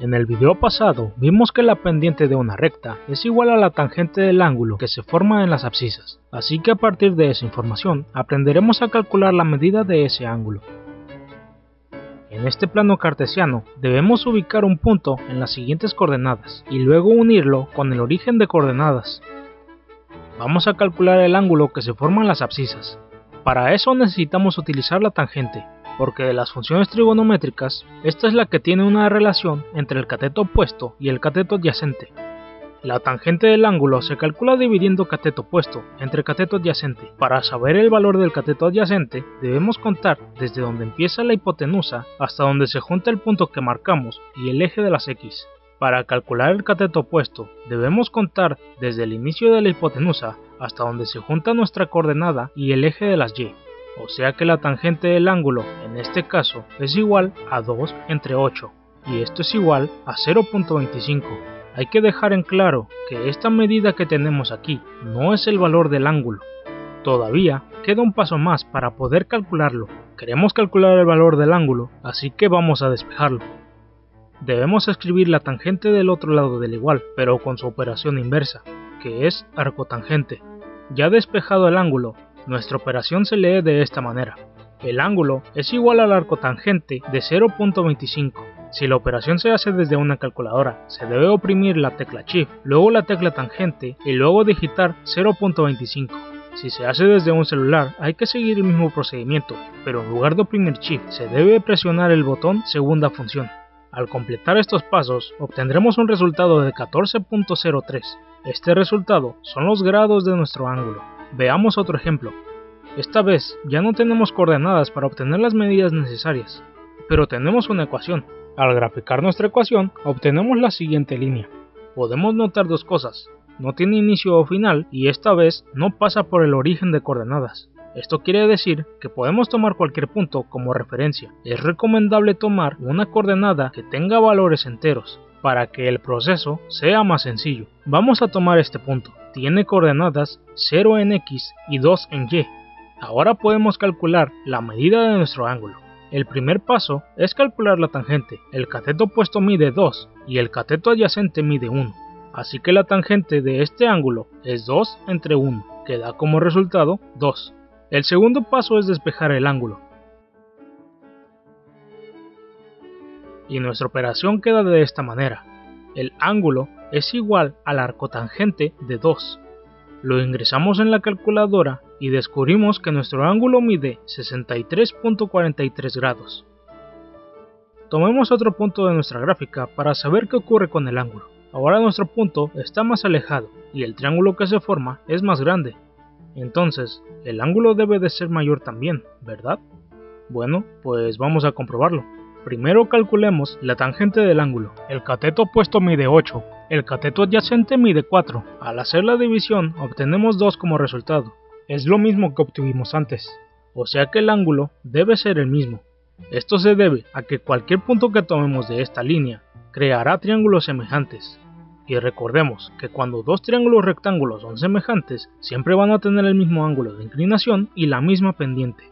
En el video pasado vimos que la pendiente de una recta es igual a la tangente del ángulo que se forma en las abscisas, así que a partir de esa información aprenderemos a calcular la medida de ese ángulo. En este plano cartesiano debemos ubicar un punto en las siguientes coordenadas y luego unirlo con el origen de coordenadas. Vamos a calcular el ángulo que se forma en las abscisas. Para eso necesitamos utilizar la tangente, porque de las funciones trigonométricas, esta es la que tiene una relación entre el cateto opuesto y el cateto adyacente. La tangente del ángulo se calcula dividiendo cateto opuesto entre cateto adyacente. Para saber el valor del cateto adyacente, debemos contar desde donde empieza la hipotenusa hasta donde se junta el punto que marcamos y el eje de las X. Para calcular el cateto opuesto, debemos contar desde el inicio de la hipotenusa hasta donde se junta nuestra coordenada y el eje de las Y. O sea que la tangente del ángulo, en este caso, es igual a 2 entre 8, y esto es igual a 0.25. Hay que dejar en claro que esta medida que tenemos aquí no es el valor del ángulo. Todavía queda un paso más para poder calcularlo. Queremos calcular el valor del ángulo, así que vamos a despejarlo. Debemos escribir la tangente del otro lado del igual, pero con su operación inversa, que es arcotangente. Ya despejado el ángulo, nuestra operación se lee de esta manera. El ángulo es igual al arcotangente de 0.25. Si la operación se hace desde una calculadora, se debe oprimir la tecla Shift, luego la tecla tangente y luego digitar 0.25. Si se hace desde un celular, hay que seguir el mismo procedimiento, pero en lugar de oprimir Shift, se debe presionar el botón segunda función. Al completar estos pasos, obtendremos un resultado de 14.03. Este resultado son los grados de nuestro ángulo. Veamos otro ejemplo. Esta vez ya no tenemos coordenadas para obtener las medidas necesarias, pero tenemos una ecuación. Al graficar nuestra ecuación, obtenemos la siguiente línea. Podemos notar dos cosas: no tiene inicio o final y esta vez no pasa por el origen de coordenadas. Esto quiere decir que podemos tomar cualquier punto como referencia. Es recomendable tomar una coordenada que tenga valores enteros, para que el proceso sea más sencillo. Vamos a tomar este punto. Tiene coordenadas 0 en X y 2 en Y. Ahora podemos calcular la medida de nuestro ángulo. El primer paso es calcular la tangente. El cateto opuesto mide 2 y el cateto adyacente mide 1. Así que la tangente de este ángulo es 2 entre 1, que da como resultado 2. El segundo paso es despejar el ángulo. Y nuestra operación queda de esta manera. El ángulo es igual al arcotangente de 2. Lo ingresamos en la calculadora y descubrimos que nuestro ángulo mide 63.43 grados. Tomemos otro punto de nuestra gráfica para saber qué ocurre con el ángulo. Ahora nuestro punto está más alejado y el triángulo que se forma es más grande. Entonces, el ángulo debe de ser mayor también, ¿verdad? Bueno, pues vamos a comprobarlo. Primero calculemos la tangente del ángulo. El cateto opuesto mide 8, el cateto adyacente mide 4. Al hacer la división obtenemos 2 como resultado. Es lo mismo que obtuvimos antes, o sea que el ángulo debe ser el mismo. Esto se debe a que cualquier punto que tomemos de esta línea creará triángulos semejantes. Y recordemos que cuando dos triángulos rectángulos son semejantes, siempre van a tener el mismo ángulo de inclinación y la misma pendiente.